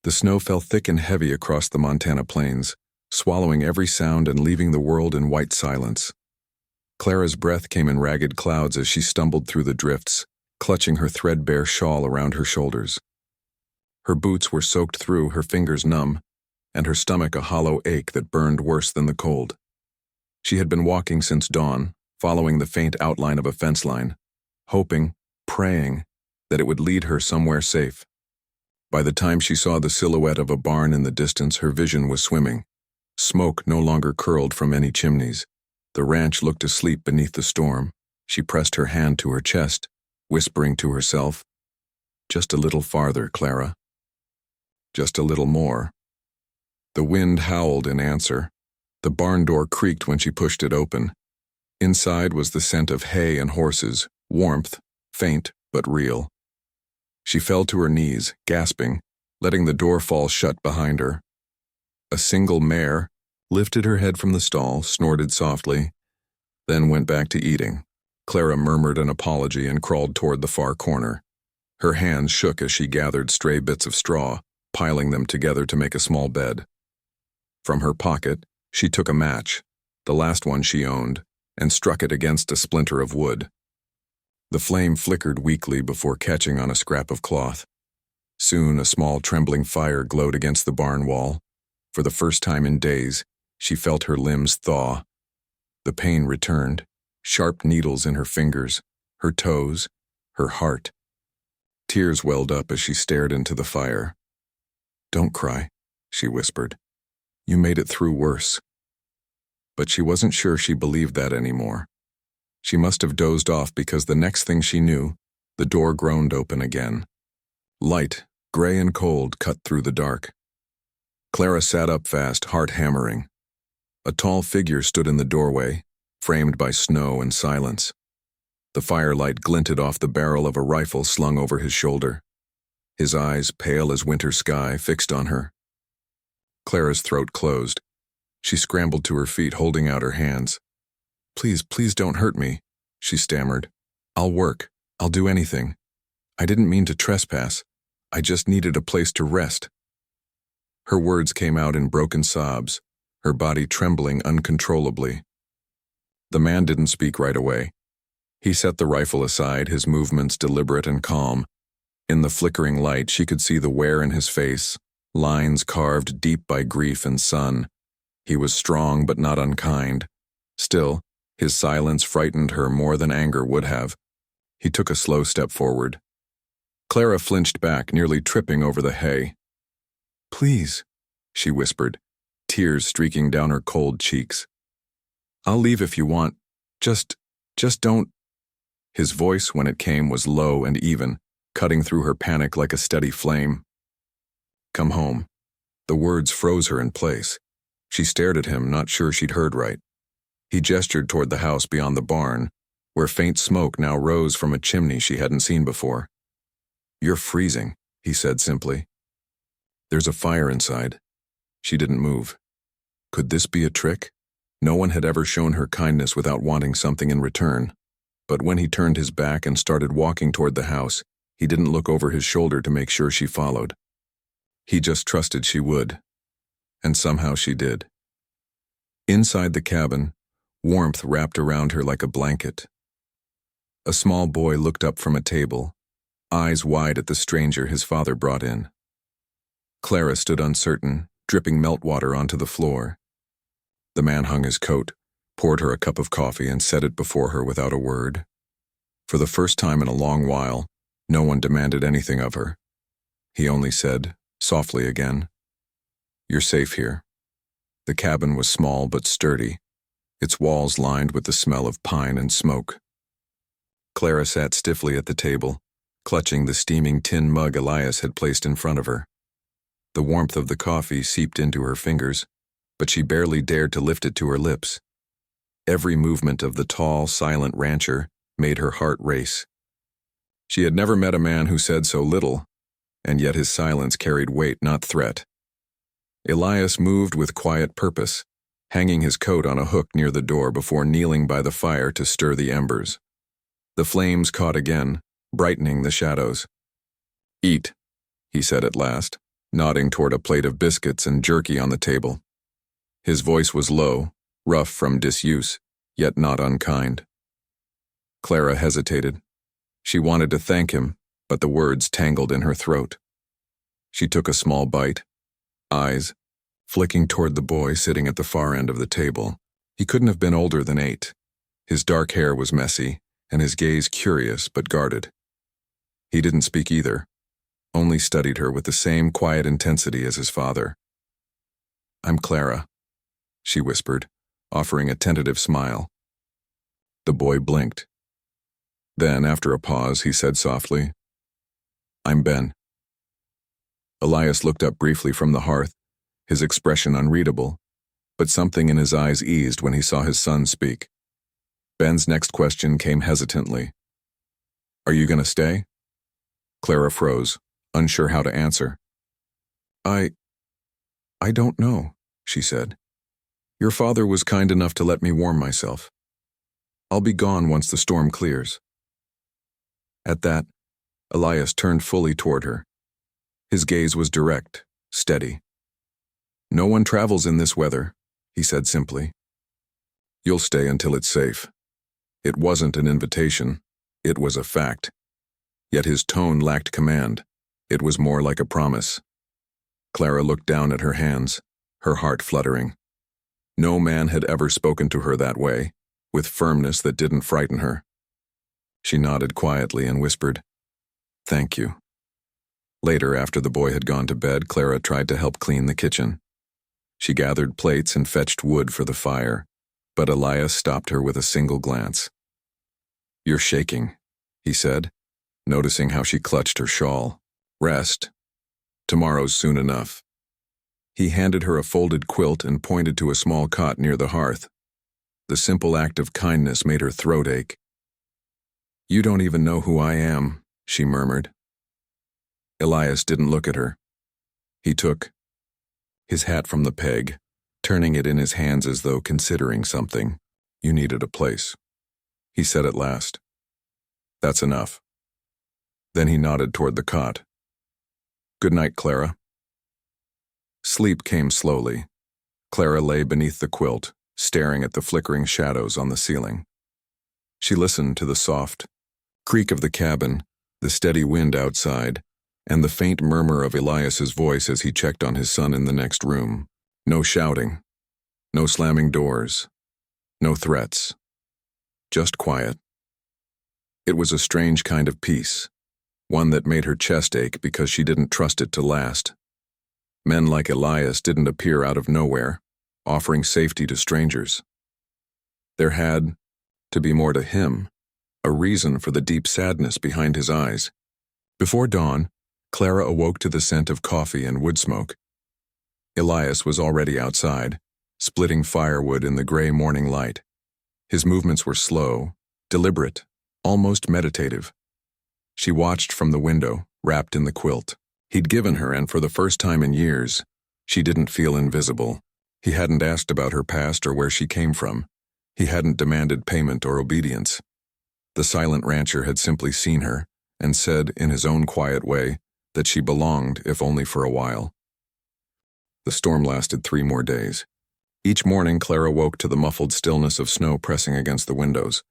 The snow fell thick and heavy across the Montana plains, swallowing every sound and leaving the world in white silence. Clara's breath came in ragged clouds as she stumbled through the drifts, clutching her threadbare shawl around her shoulders. Her boots were soaked through, her fingers numb, and her stomach a hollow ache that burned worse than the cold. She had been walking since dawn, following the faint outline of a fence line, hoping, praying, that it would lead her somewhere safe. By the time she saw the silhouette of a barn in the distance, her vision was swimming. Smoke no longer curled from any chimneys. The ranch looked asleep beneath the storm. She pressed her hand to her chest, whispering to herself, "Just a little farther, Clara. Just a little more." The wind howled in answer. The barn door creaked when she pushed it open. Inside was the scent of hay and horses, warmth, faint but real. She fell to her knees, gasping, letting the door fall shut behind her. A single mare lifted her head from the stall, snorted softly, then went back to eating. Clara murmured an apology and crawled toward the far corner. Her hands shook as she gathered stray bits of straw, piling them together to make a small bed. From her pocket, she took a match, the last one she owned, and struck it against a splinter of wood. The flame flickered weakly before catching on a scrap of cloth. Soon a small trembling fire glowed against the barn wall. For the first time in days, she felt her limbs thaw. The pain returned, sharp needles in her fingers, her toes, her heart. Tears welled up as she stared into the fire. "Don't cry," she whispered. "You made it through worse." But she wasn't sure she believed that anymore. She must have dozed off because the next thing she knew, the door groaned open again. Light, gray and cold, cut through the dark. Clara sat up fast, heart hammering. A tall figure stood in the doorway, framed by snow and silence. The firelight glinted off the barrel of a rifle slung over his shoulder. His eyes, pale as winter sky, fixed on her. Clara's throat closed. She scrambled to her feet, holding out her hands. Please don't hurt me," she stammered. "I'll work. I'll do anything. I didn't mean to trespass. I just needed a place to rest." Her words came out in broken sobs, her body trembling uncontrollably. The man didn't speak right away. He set the rifle aside, his movements deliberate and calm. In the flickering light, she could see the wear in his face, lines carved deep by grief and sun. He was strong but not unkind. Still, his silence frightened her more than anger would have. He took a slow step forward. Clara flinched back, nearly tripping over the hay. "Please," she whispered, tears streaking down her cold cheeks. "I'll leave if you want. Just don't." His voice, when it came, was low and even, cutting through her panic like a steady flame. "Come home." The words froze her in place. She stared at him, not sure she'd heard right. He gestured toward the house beyond the barn, where faint smoke now rose from a chimney she hadn't seen before. "You're freezing," he said simply. "There's a fire inside." She didn't move. Could this be a trick? No one had ever shown her kindness without wanting something in return. But when he turned his back and started walking toward the house, he didn't look over his shoulder to make sure she followed. He just trusted she would. And somehow she did. Inside the cabin, warmth wrapped around her like a blanket. A small boy looked up from a table, eyes wide at the stranger his father brought in. Clara stood uncertain, dripping meltwater onto the floor. The man hung his coat, poured her a cup of coffee, and set it before her without a word. For the first time in a long while, no one demanded anything of her. He only said, softly again, "You're safe here." The cabin was small but sturdy, its walls lined with the smell of pine and smoke. Clara sat stiffly at the table, clutching the steaming tin mug Elias had placed in front of her. The warmth of the coffee seeped into her fingers, but she barely dared to lift it to her lips. Every movement of the tall, silent rancher made her heart race. She had never met a man who said so little, and yet his silence carried weight, not threat. Elias moved with quiet purpose, hanging his coat on a hook near the door before kneeling by the fire to stir the embers. The flames caught again, brightening the shadows. "Eat," he said at last, nodding toward a plate of biscuits and jerky on the table. His voice was low, rough from disuse, yet not unkind. Clara hesitated. She wanted to thank him, but the words tangled in her throat. She took a small bite, eyes flicking toward the boy sitting at the far end of the table. He couldn't have been older than 8. His dark hair was messy, and his gaze curious but guarded. He didn't speak either, only studied her with the same quiet intensity as his father. "I'm Clara," she whispered, offering a tentative smile. The boy blinked. Then, after a pause, he said softly, "I'm Ben." Elias looked up briefly from the hearth, his expression unreadable, but something in his eyes eased when he saw his son speak. Ben's next question came hesitantly. "Are you going to stay?" Clara froze, unsure how to answer. I don't know," she said. "Your father was kind enough to let me warm myself. I'll be gone once the storm clears." At that, Elias turned fully toward her. His gaze was direct, steady. "No one travels in this weather," he said simply. "You'll stay until it's safe." It wasn't an invitation, it was a fact. Yet his tone lacked command. It was more like a promise. Clara looked down at her hands, her heart fluttering. No man had ever spoken to her that way, with firmness that didn't frighten her. She nodded quietly and whispered, "Thank you." Later, after the boy had gone to bed, Clara tried to help clean the kitchen. She gathered plates and fetched wood for the fire, but Elias stopped her with a single glance. "You're shaking," he said, noticing how she clutched her shawl. "Rest. Tomorrow's soon enough." He handed her a folded quilt and pointed to a small cot near the hearth. The simple act of kindness made her throat ache. "You don't even know who I am," she murmured. Elias didn't look at her. He took his hat from the peg, turning it in his hands as though considering something. "You needed a place," he said at last. "That's enough." Then he nodded toward the cot. "Good night, Clara." Sleep came slowly. Clara lay beneath the quilt, staring at the flickering shadows on the ceiling. She listened to the soft creak of the cabin, the steady wind outside, and the faint murmur of Elias's voice as he checked on his son in the next room. No shouting, no slamming doors, no threats. Just quiet. It was a strange kind of peace, one that made her chest ache because she didn't trust it to last. Men like Elias didn't appear out of nowhere, offering safety to strangers. There had to be more to him, a reason for the deep sadness behind his eyes. Before dawn, Clara awoke to the scent of coffee and wood smoke. Elias was already outside, splitting firewood in the gray morning light. His movements were slow, deliberate, almost meditative. She watched from the window, wrapped in the quilt he'd given her, and for the first time in years, she didn't feel invisible. He hadn't asked about her past or where she came from. He hadn't demanded payment or obedience. The silent rancher had simply seen her and said, in his own quiet way, that she belonged, if only for a while. The storm lasted 3 more days. Each morning, Clara woke to the muffled stillness of snow pressing against the windows,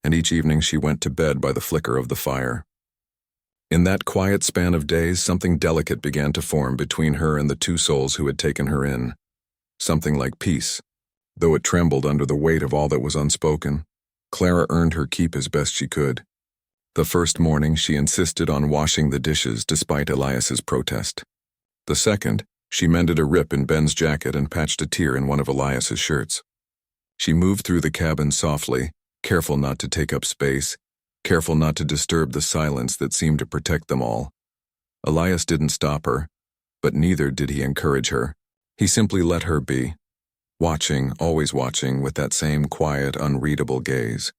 and each evening she went to bed by the flicker of the fire. In that quiet span of days, something delicate began to form between her and the 2 souls who had taken her in. Something like peace, though it trembled under the weight of all that was unspoken. Clara earned her keep as best she could. The first morning, she insisted on washing the dishes despite Elias's protest. The second, she mended a rip in Ben's jacket and patched a tear in one of Elias's shirts. She moved through the cabin softly, careful not to take up space, careful not to disturb the silence that seemed to protect them all. Elias didn't stop her, but neither did he encourage her. He simply let her be, watching, always watching, with that same quiet, unreadable gaze.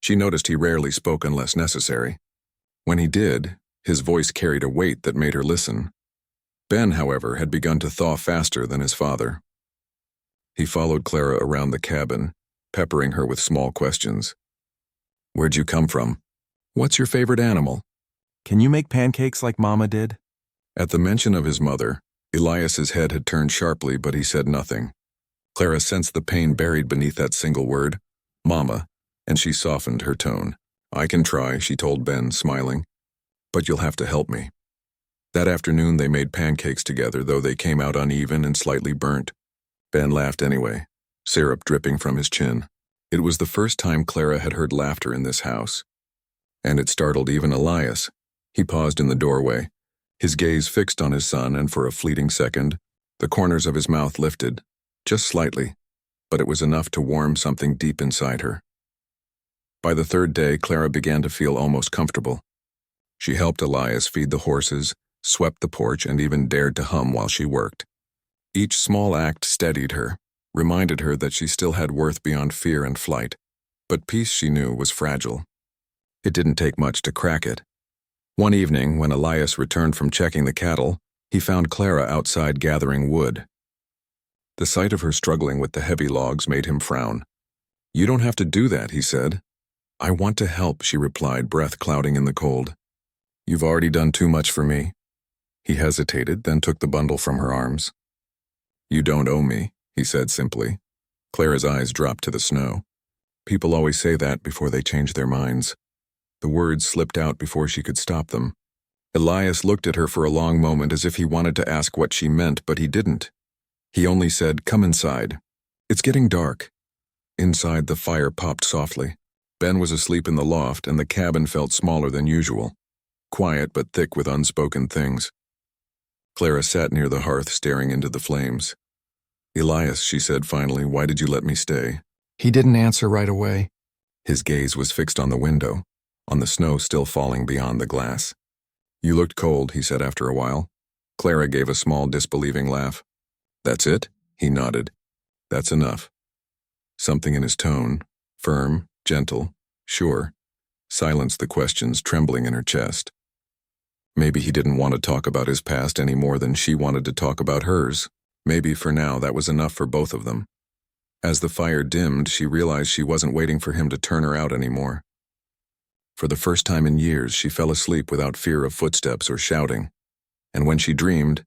She noticed he rarely spoke unless necessary. When he did, his voice carried a weight that made her listen. Ben, however, had begun to thaw faster than his father. He followed Clara around the cabin, peppering her with small questions. "Where'd you come from? What's your favorite animal? Can you make pancakes like Mama did?" At the mention of his mother, Elias's head had turned sharply, but he said nothing. Clara sensed the pain buried beneath that single word, Mama, and she softened her tone. I can try, she told Ben, smiling, but you'll have to help me. That afternoon they made pancakes together, though they came out uneven and slightly burnt. Ben laughed anyway, syrup dripping from his chin. It was the first time Clara had heard laughter in this house, and it startled even Elias. He paused in the doorway, his gaze fixed on his son, and for a fleeting second, the corners of his mouth lifted, just slightly, but it was enough to warm something deep inside her. By the third day, Clara began to feel almost comfortable. She helped Elias feed the horses, swept the porch, and even dared to hum while she worked. Each small act steadied her, reminded her that she still had worth beyond fear and flight, but peace, she knew, was fragile. It didn't take much to crack it. One evening, when Elias returned from checking the cattle, he found Clara outside gathering wood. The sight of her struggling with the heavy logs made him frown. You don't have to do that, he said. I want to help, she replied, breath clouding in the cold. You've already done too much for me. He hesitated, then took the bundle from her arms. You don't owe me, he said simply. Clara's eyes dropped to the snow. People always say that before they change their minds. The words slipped out before she could stop them. Elias looked at her for a long moment as if he wanted to ask what she meant, but he didn't. He only said, Come inside. It's getting dark. Inside, the fire popped softly. Ben was asleep in the loft, and the cabin felt smaller than usual, quiet but thick with unspoken things. Clara sat near the hearth, staring into the flames. Elias, she said finally, why did you let me stay? He didn't answer right away. His gaze was fixed on the window, on the snow still falling beyond the glass. You looked cold, he said after a while. Clara gave a small, disbelieving laugh. That's it? He nodded. That's enough. Something in his tone, firm, gentle, sure, silenced the questions trembling in her chest. Maybe he didn't want to talk about his past any more than she wanted to talk about hers. Maybe for now that was enough for both of them. As the fire dimmed, she realized she wasn't waiting for him to turn her out anymore. For the first time in years, she fell asleep without fear of footsteps or shouting. And when she dreamed,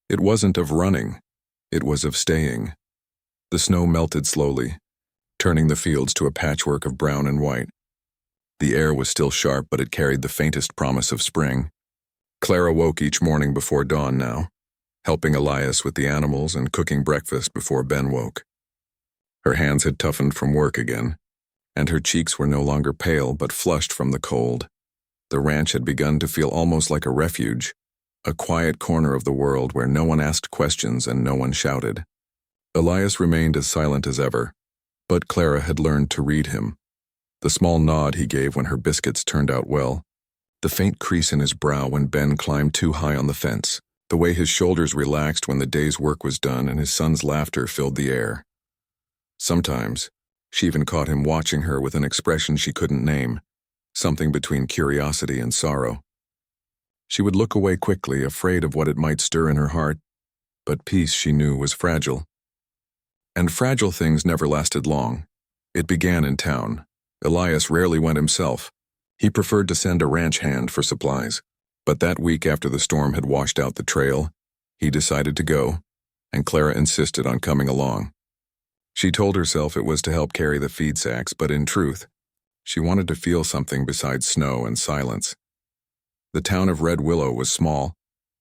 it wasn't of running, it was of staying. The snow melted slowly, turning the fields to a patchwork of brown and white. The air was still sharp, but it carried the faintest promise of spring. Clara woke each morning before dawn now, helping Elias with the animals and cooking breakfast before Ben woke. Her hands had toughened from work again, and her cheeks were no longer pale but flushed from the cold. The ranch had begun to feel almost like a refuge, a quiet corner of the world where no one asked questions and no one shouted. Elias remained as silent as ever, but Clara had learned to read him. The small nod he gave when her biscuits turned out well, the faint crease in his brow when Ben climbed too high on the fence, the way his shoulders relaxed when the day's work was done and his son's laughter filled the air. Sometimes, she even caught him watching her with an expression she couldn't name, something between curiosity and sorrow. She would look away quickly, afraid of what it might stir in her heart, but peace, she knew, was fragile. And fragile things never lasted long. It began in town. Elias rarely went himself. He preferred to send a ranch hand for supplies. But that week after the storm had washed out the trail, he decided to go, and Clara insisted on coming along. She told herself it was to help carry the feed sacks, but in truth, she wanted to feel something besides snow and silence. The town of Red Willow was small,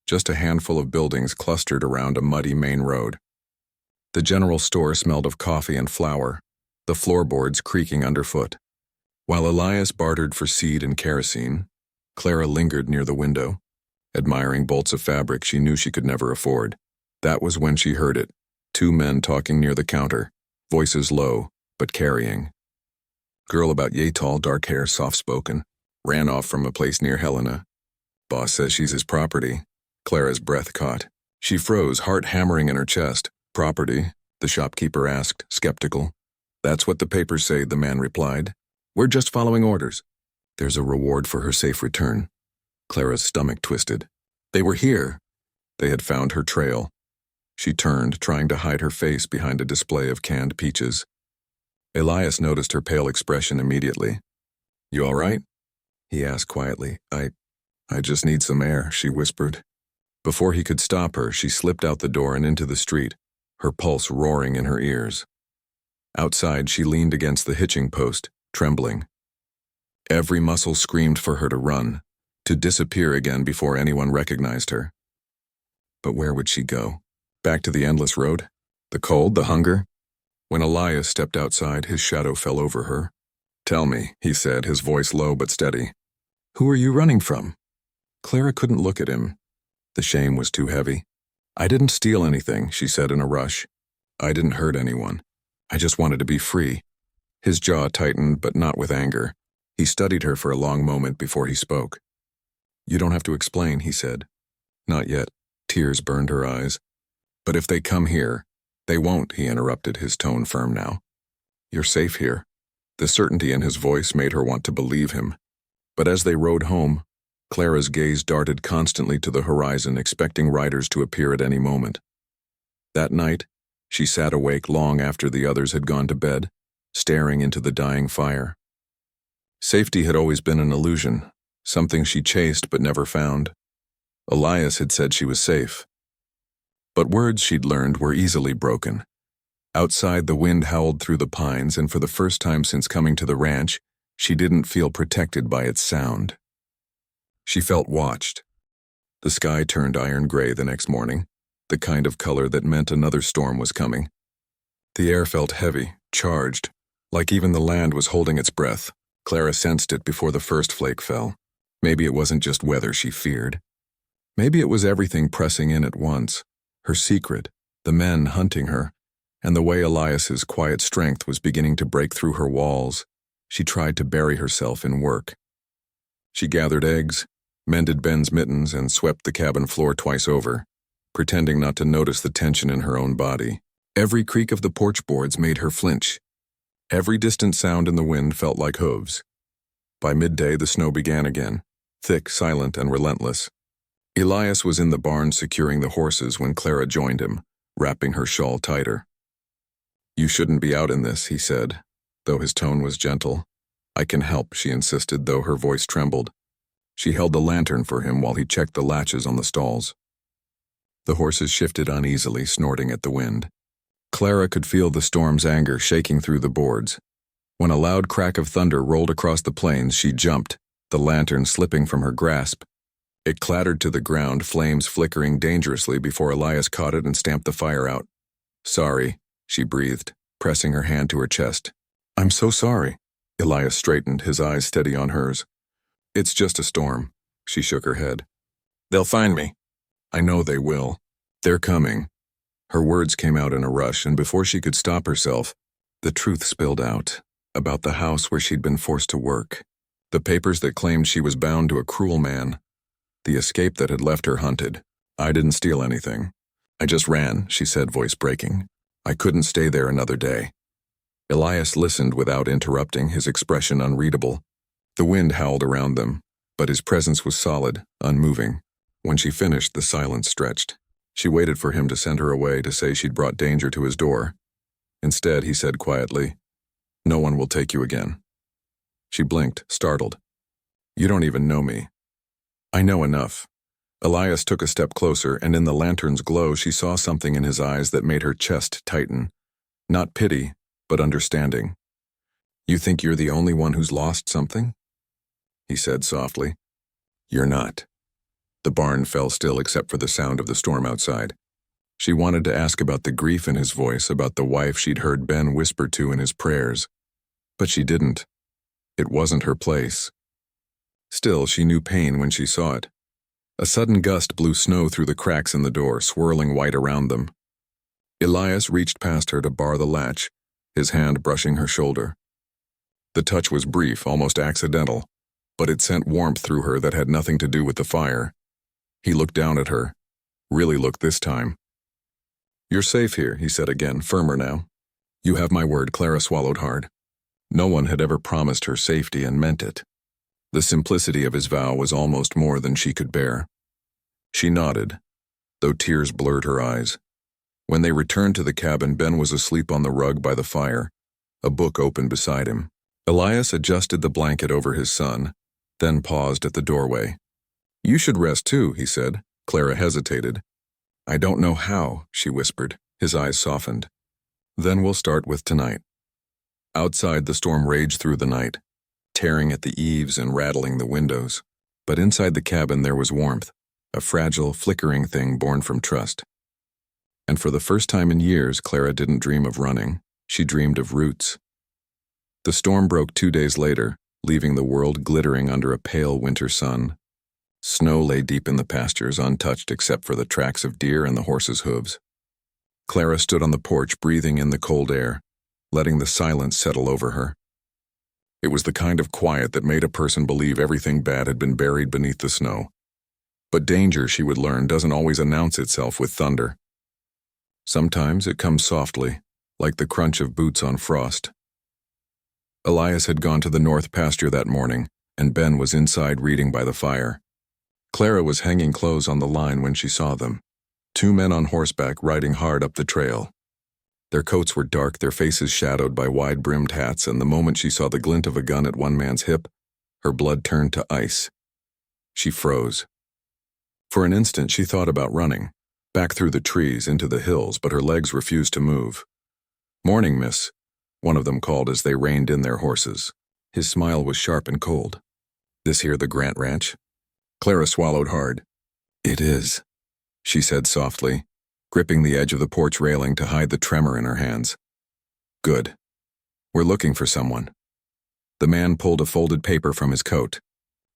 just a handful of buildings clustered around a muddy main road. The general store smelled of coffee and flour, the floorboards creaking underfoot. While Elias bartered for seed and kerosene, Clara lingered near the window, admiring bolts of fabric she knew she could never afford. That was when she heard it, two men talking near the counter, voices low, but carrying. Girl about yay tall, dark hair, soft-spoken, ran off from a place near Helena. Boss says she's his property. Clara's breath caught. She froze, heart hammering in her chest. Property? The shopkeeper asked, skeptical. That's what the papers say, the man replied. We're just following orders. There's a reward for her safe return. Clara's stomach twisted. They were here. They had found her trail. She turned, trying to hide her face behind a display of canned peaches. Elias noticed her pale expression immediately. You all right? He asked quietly. I just need some air, she whispered. Before he could stop her, she slipped out the door and into the street, her pulse roaring in her ears. Outside, she leaned against the hitching post, trembling. Every muscle screamed for her to run, to disappear again before anyone recognized her. But where would she go? Back to the endless road? The cold, the hunger? When Elias stepped outside, his shadow fell over her. "Tell me," he said, his voice low but steady. "Who are you running from?" Clara couldn't look at him. The shame was too heavy. "I didn't steal anything," she said in a rush. "I didn't hurt anyone. I just wanted to be free." His jaw tightened, but not with anger. He studied her for a long moment before he spoke. "You don't have to explain," he said. "Not yet." Tears burned her eyes. "But if they come here—" "They won't," he interrupted, his tone firm now. "You're safe here." The certainty in his voice made her want to believe him. But as they rode home, Clara's gaze darted constantly to the horizon, expecting riders to appear at any moment. That night, she sat awake long after the others had gone to bed, staring into the dying fire. Safety had always been an illusion, something she chased but never found. Elias had said she was safe. But words she'd learned were easily broken. Outside, the wind howled through the pines, and for the first time since coming to the ranch, she didn't feel protected by its sound. She felt watched. The sky turned iron gray the next morning, the kind of color that meant another storm was coming. The air felt heavy, charged, like even the land was holding its breath. Clara sensed it before the first flake fell. Maybe it wasn't just weather she feared. Maybe it was everything pressing in at once. Her secret, the men hunting her, and the way Elias's quiet strength was beginning to break through her walls. She tried to bury herself in work. She gathered eggs, mended Ben's mittens, and swept the cabin floor twice over, pretending not to notice the tension in her own body. Every creak of the porch boards made her flinch. Every distant sound in the wind felt like hooves. By midday, the snow began again, thick, silent, and relentless. Elias was in the barn securing the horses when Clara joined him, wrapping her shawl tighter. "You shouldn't be out in this," he said, though his tone was gentle. "I can help," she insisted, though her voice trembled. She held the lantern for him while he checked the latches on the stalls. The horses shifted uneasily, snorting at the wind. Clara could feel the storm's anger shaking through the boards. When a loud crack of thunder rolled across the plains, she jumped, the lantern slipping from her grasp. It clattered to the ground, flames flickering dangerously before Elias caught it and stamped the fire out. "Sorry," she breathed, pressing her hand to her chest. "I'm so sorry." Elias straightened, his eyes steady on hers. "It's just a storm." She shook her head. "They'll find me." "I know they will. They're coming." Her words came out in a rush, and before she could stop herself, the truth spilled out, about the house where she'd been forced to work, the papers that claimed she was bound to a cruel man, the escape that had left her hunted. "I didn't steal anything. I just ran," she said, voice breaking. "I couldn't stay there another day." Elias listened without interrupting, his expression unreadable. The wind howled around them, but his presence was solid, unmoving. When she finished, the silence stretched. She waited for him to send her away, to say she'd brought danger to his door. Instead, he said quietly, "No one will take you again." She blinked, startled. "You don't even know me." "I know enough." Elias took a step closer, and in the lantern's glow she saw something in his eyes that made her chest tighten. Not pity, but understanding. "You think you're the only one who's lost something?" he said softly. "You're not." The barn fell still except for the sound of the storm outside. She wanted to ask about the grief in his voice, about the wife she'd heard Ben whisper to in his prayers. But she didn't. It wasn't her place. Still, she knew pain when she saw it. A sudden gust blew snow through the cracks in the door, swirling white around them. Elias reached past her to bar the latch, his hand brushing her shoulder. The touch was brief, almost accidental, but it sent warmth through her that had nothing to do with the fire. He looked down at her, really looked this time. "You're safe here," he said again, firmer now. "You have my word." Clara swallowed hard. No one had ever promised her safety and meant it. The simplicity of his vow was almost more than she could bear. She nodded, though tears blurred her eyes. When they returned to the cabin, Ben was asleep on the rug by the fire, a book open beside him. Elias adjusted the blanket over his son, then paused at the doorway. "You should rest too," he said, Clara hesitated. I don't know how, she whispered. His eyes softened. Then we'll start with tonight. Outside, the storm raged through the night, tearing at the eaves and rattling the windows. But inside the cabin there was warmth, a fragile, flickering thing born from trust. And for the first time in years, Clara didn't dream of running. She dreamed of roots. The storm broke 2 days later, leaving the world glittering under a pale winter sun. Snow lay deep in the pastures, untouched except for the tracks of deer and the horses' hooves. Clara stood on the porch, breathing in the cold air, letting the silence settle over her. It was the kind of quiet that made a person believe everything bad had been buried beneath the snow. But danger, she would learn, doesn't always announce itself with thunder. Sometimes it comes softly, like the crunch of boots on frost. Elias had gone to the north pasture that morning, and Ben was inside reading by the fire. Clara was hanging clothes on the line when she saw them. 2 men on horseback riding hard up the trail. Their coats were dark, their faces shadowed by wide-brimmed hats, and the moment she saw the glint of a gun at one man's hip, her blood turned to ice. She froze. For an instant she thought about running, back through the trees into the hills, but her legs refused to move. "Morning, miss," one of them called as they reined in their horses. His smile was sharp and cold. "This here the Grant Ranch?" Clara swallowed hard. "It is," she said softly, gripping the edge of the porch railing to hide the tremor in her hands. "Good. We're looking for someone." The man pulled a folded paper from his coat.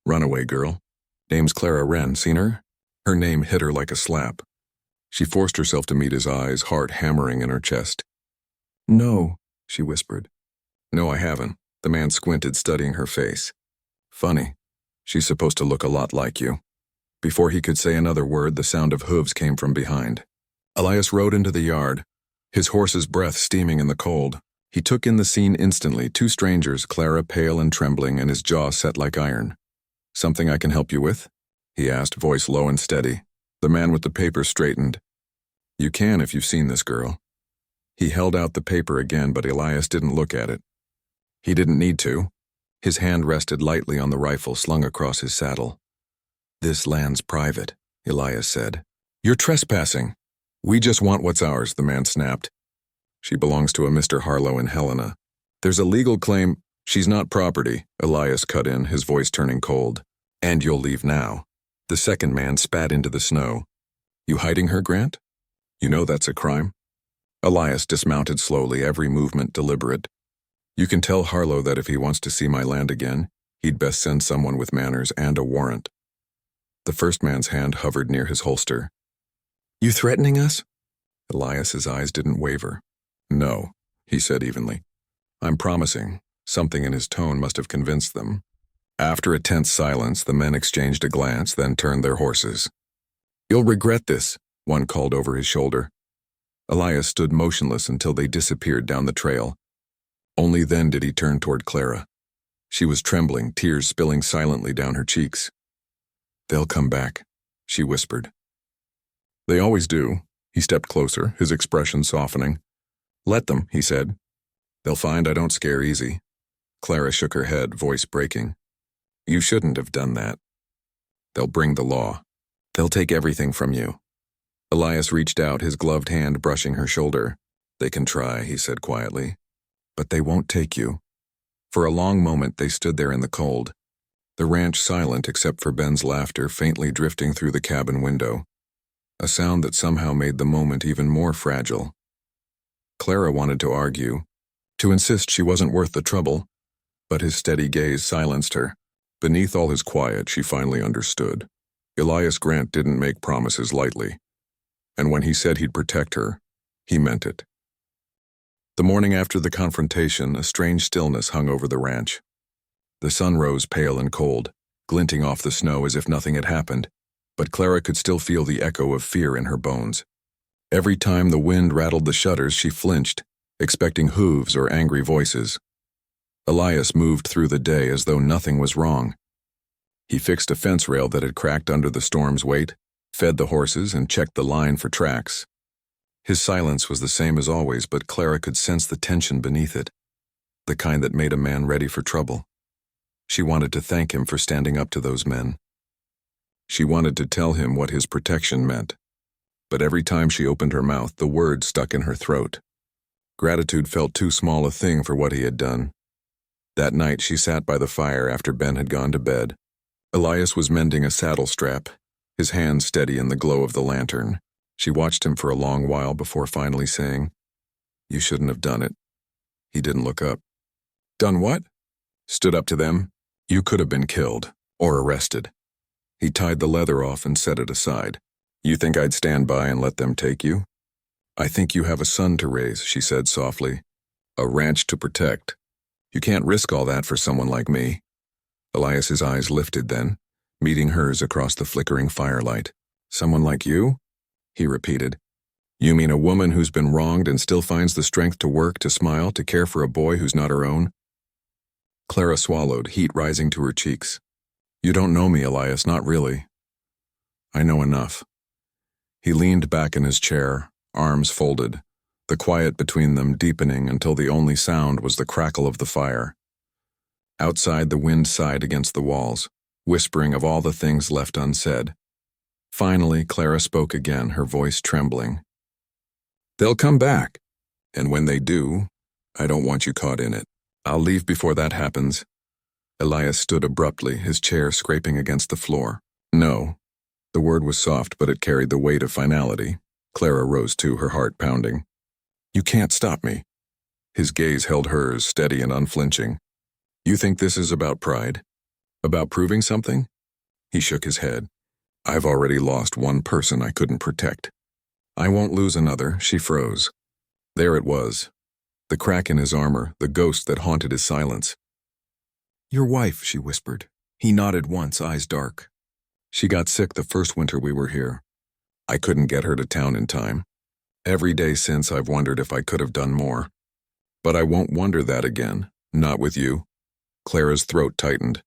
"Runaway girl. Name's Clara Wren. Seen her?" Her name hit her like a slap. She forced herself to meet his eyes, heart hammering in her chest. "No," she whispered. "No, I haven't." The man squinted, studying her face. "Funny. She's supposed to look a lot like you." Before he could say another word, the sound of hooves came from behind. Elias rode into the yard, his horse's breath steaming in the cold. He took in the scene instantly, 2 strangers, Clara pale and trembling, and his jaw set like iron. "Something I can help you with?" he asked, voice low and steady. The man with the paper straightened. "You can if you've seen this girl." He held out the paper again, but Elias didn't look at it. He didn't need to. His hand rested lightly on the rifle slung across his saddle. "This land's private," Elias said. "You're trespassing." "We just want what's ours," the man snapped. "She belongs to a Mr. Harlow and Helena. There's a legal claim—" "She's not property," Elias cut in, his voice turning cold. "And you'll leave now." The second man spat into the snow. "You hiding her, Grant? You know that's a crime." Elias dismounted slowly, every movement deliberate. "You can tell Harlow that if he wants to see my land again, he'd best send someone with manners and a warrant." The first man's hand hovered near his holster. "You threatening us?" Elias's eyes didn't waver. "No," he said evenly. "I'm promising." Something in his tone must have convinced them. After a tense silence, the men exchanged a glance, then turned their horses. "You'll regret this," one called over his shoulder. Elias stood motionless until they disappeared down the trail. Only then did he turn toward Clara. She was trembling, tears spilling silently down her cheeks. "They'll come back," she whispered. "They always do." He stepped closer, his expression softening. "Let them," he said. "They'll find I don't scare easy." Clara shook her head, voice breaking. "You shouldn't have done that. They'll bring the law. They'll take everything from you." Elias reached out, his gloved hand brushing her shoulder. "They can try," he said quietly. "But they won't take you." For a long moment they stood there in the cold, the ranch silent except for Ben's laughter faintly drifting through the cabin window, a sound that somehow made the moment even more fragile. Clara wanted to argue, to insist she wasn't worth the trouble, but his steady gaze silenced her. Beneath all his quiet, she finally understood. Elias Grant didn't make promises lightly, and when he said he'd protect her, he meant it. The morning after the confrontation, a strange stillness hung over the ranch. The sun rose pale and cold, glinting off the snow as if nothing had happened, but Clara could still feel the echo of fear in her bones. Every time the wind rattled the shutters, she flinched, expecting hooves or angry voices. Elias moved through the day as though nothing was wrong. He fixed a fence rail that had cracked under the storm's weight, fed the horses, and checked the line for tracks. His silence was the same as always, but Clara could sense the tension beneath it, the kind that made a man ready for trouble. She wanted to thank him for standing up to those men. She wanted to tell him what his protection meant, but every time she opened her mouth, the words stuck in her throat. Gratitude felt too small a thing for what he had done. That night she sat by the fire after Ben had gone to bed. Elias was mending a saddle strap, his hands steady in the glow of the lantern. She watched him for a long while before finally saying, "You shouldn't have done it." He didn't look up. "Done what?" "Stood up to them. You could have been killed, or arrested." He tied the leather off and set it aside. "You think I'd stand by and let them take you?" "I think you have a son to raise," she said softly. "A ranch to protect. You can't risk all that for someone like me." Elias's eyes lifted then, meeting hers across the flickering firelight. "Someone like you?" he repeated. "You mean a woman who's been wronged and still finds the strength to work, to smile, to care for a boy who's not her own?" Clara swallowed, heat rising to her cheeks. "You don't know me, Elias, not really." "I know enough." He leaned back in his chair, arms folded, the quiet between them deepening until the only sound was the crackle of the fire. Outside, the wind sighed against the walls, whispering of all the things left unsaid. Finally, Clara spoke again, her voice trembling. "They'll come back, and when they do, I don't want you caught in it. I'll leave before that happens." Elias stood abruptly, his chair scraping against the floor. "No." The word was soft, but it carried the weight of finality. Clara rose too, her heart pounding. "You can't stop me." His gaze held hers, steady and unflinching. "You think this is about pride? About proving something?" He shook his head. "I've already lost one person I couldn't protect. I won't lose another." She froze. There it was. The crack in his armor, the ghost that haunted his silence. "Your wife," she whispered. He nodded once, eyes dark. "She got sick the first winter we were here. I couldn't get her to town in time. Every day since I've wondered if I could have done more. But I won't wonder that again, not with you." Clara's throat tightened.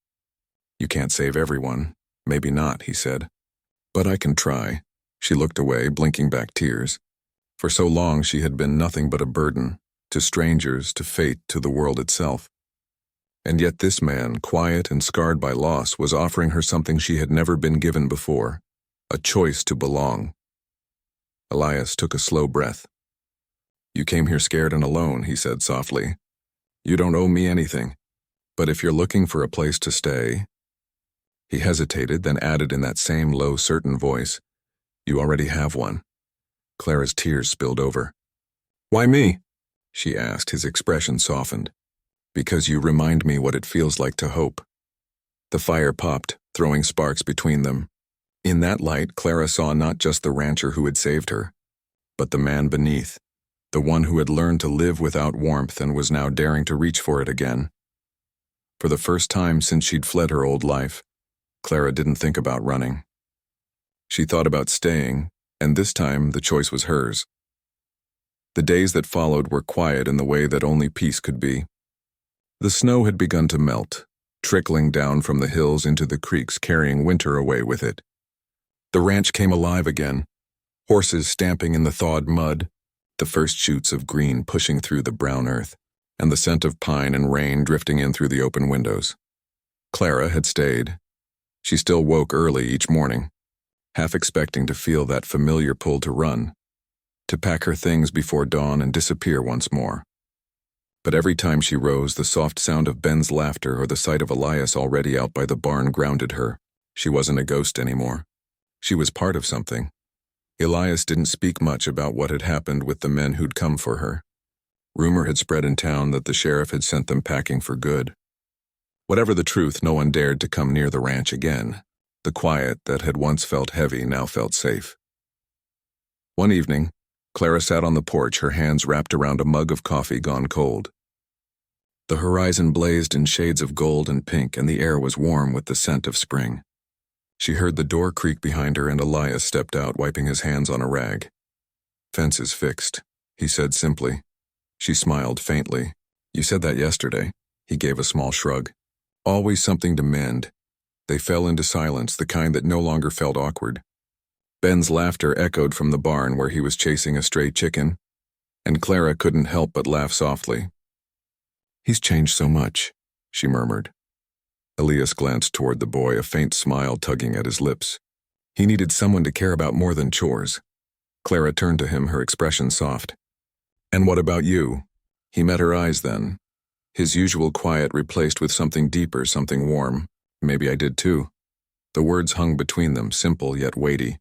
"You can't save everyone. Maybe not," he said. "But I can try." She looked away, blinking back tears. For so long she had been nothing but a burden, to strangers, to fate, to the world itself. And yet this man, quiet and scarred by loss, was offering her something she had never been given before, a choice to belong. Elias took a slow breath. "You came here scared and alone," he said softly. "You don't owe me anything, but if you're looking for a place to stay—" He hesitated, then added in that same low, certain voice, "You already have one." Clara's tears spilled over. "Why me?" she asked, his expression softened. "Because you remind me what it feels like to hope." The fire popped, throwing sparks between them. In that light, Clara saw not just the rancher who had saved her, but the man beneath, the one who had learned to live without warmth and was now daring to reach for it again. For the first time since she'd fled her old life, Clara didn't think about running. She thought about staying, and this time the choice was hers. The days that followed were quiet in the way that only peace could be. The snow had begun to melt, trickling down from the hills into the creeks, carrying winter away with it. The ranch came alive again, horses stamping in the thawed mud, the first shoots of green pushing through the brown earth, and the scent of pine and rain drifting in through the open windows. Clara had stayed. She still woke early each morning, half expecting to feel that familiar pull to run, to pack her things before dawn and disappear once more. But every time she rose, the soft sound of Ben's laughter or the sight of Elias already out by the barn grounded her. She wasn't a ghost anymore. She was part of something. Elias didn't speak much about what had happened with the men who'd come for her. Rumor had spread in town that the sheriff had sent them packing for good. Whatever the truth, no one dared to come near the ranch again. The quiet that had once felt heavy now felt safe. One evening, Clara sat on the porch, her hands wrapped around a mug of coffee gone cold. The horizon blazed in shades of gold and pink, and the air was warm with the scent of spring. She heard the door creak behind her, and Elias stepped out, wiping his hands on a rag. "Fence is fixed," he said simply. She smiled faintly. "You said that yesterday." He gave a small shrug. "Always something to mend." They fell into silence, the kind that no longer felt awkward. Ben's laughter echoed from the barn where he was chasing a stray chicken, and Clara couldn't help but laugh softly. "He's changed so much," she murmured. Elias glanced toward the boy, a faint smile tugging at his lips. He needed someone to care about more than chores. Clara turned to him, her expression soft. "And what about you?" He met her eyes then. His usual quiet replaced with something deeper, something warm. "Maybe I did too." The words hung between them, simple yet weighty.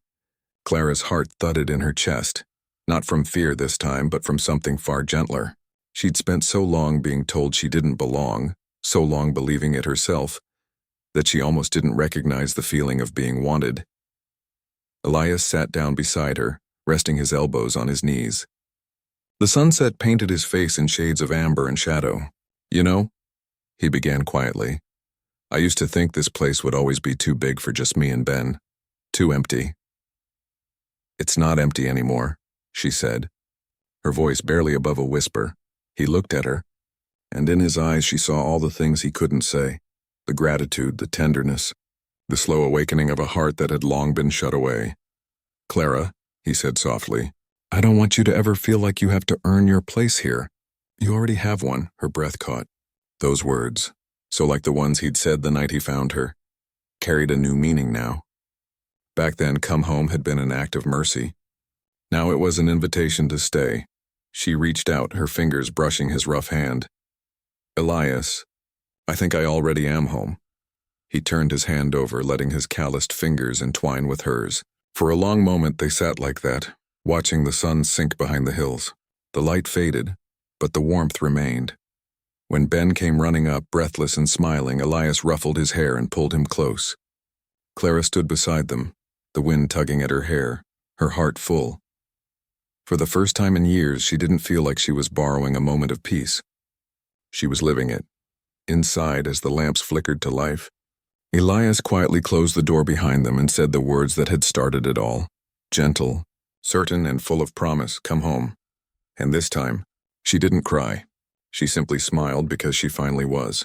Clara's heart thudded in her chest, not from fear this time, but from something far gentler. She'd spent so long being told she didn't belong, so long believing it herself, that she almost didn't recognize the feeling of being wanted. Elias sat down beside her, resting his elbows on his knees. The sunset painted his face in shades of amber and shadow. "You know," he began quietly, "I used to think this place would always be too big for just me and Ben. Too empty." "It's not empty anymore," she said, her voice barely above a whisper. He looked at her, and in his eyes she saw all the things he couldn't say, the gratitude, the tenderness, the slow awakening of a heart that had long been shut away. "Clara," he said softly, "I don't want you to ever feel like you have to earn your place here. You already have one." Her breath caught. Those words, so like the ones he'd said the night he found her, carried a new meaning now. Back then, come home had been an act of mercy. Now it was an invitation to stay. She reached out, her fingers brushing his rough hand. "Elias, I think I already am home." He turned his hand over, letting his calloused fingers entwine with hers. For a long moment they sat like that, watching the sun sink behind the hills. The light faded, but the warmth remained. When Ben came running up, breathless and smiling, Elias ruffled his hair and pulled him close. Clara stood beside them, the wind tugging at her hair, her heart full. For the first time in years, she didn't feel like she was borrowing a moment of peace. She was living it. Inside, as the lamps flickered to life, Elias quietly closed the door behind them and said the words that had started it all. Gentle, certain and full of promise, "Come home." And this time, she didn't cry. She simply smiled because she finally was.